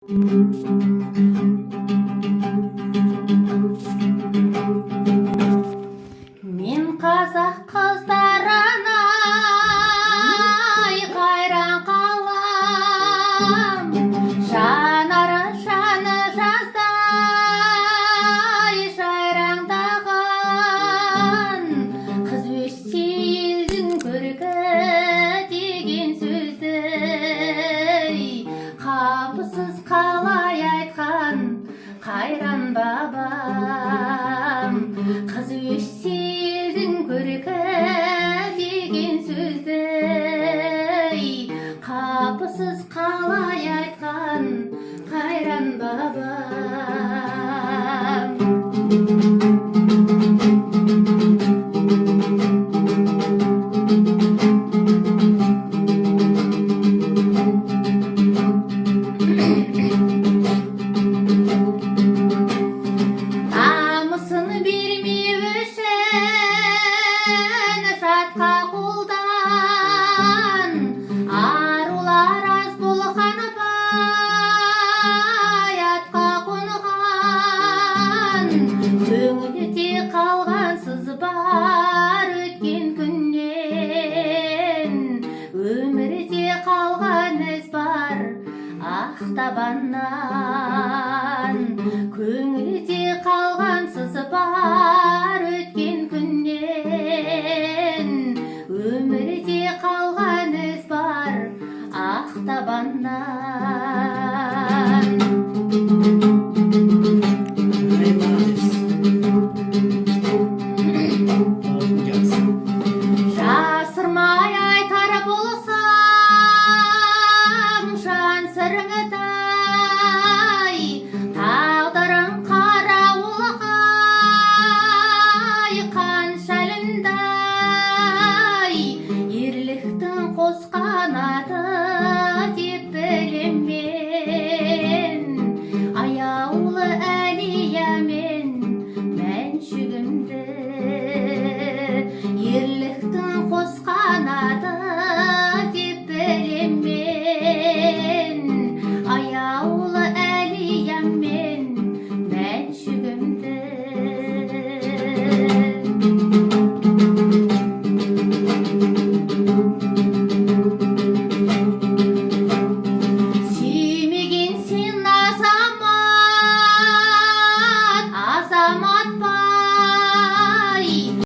Мен қазақ қыздарына қайран қалам, жанары жаны жаздай жайраңдаған. Қыз өссе елдің көркі деген сөзді қапысыз қалай айтқан қайран бабам. Қыз өссе елдің көркі деген сөзді қапысыз қалай айтқан қайран бабам. Намысын бермеу үшін жатқа қолдан, арулар аз болған баятқа қонған. Көңілде қалған сыз бар өткен күннен, өмірде қалған із бар ақтабаннан. Көңілде қалған сызы бар өткен күннен, өмірде қалған із бар ақтабаннан.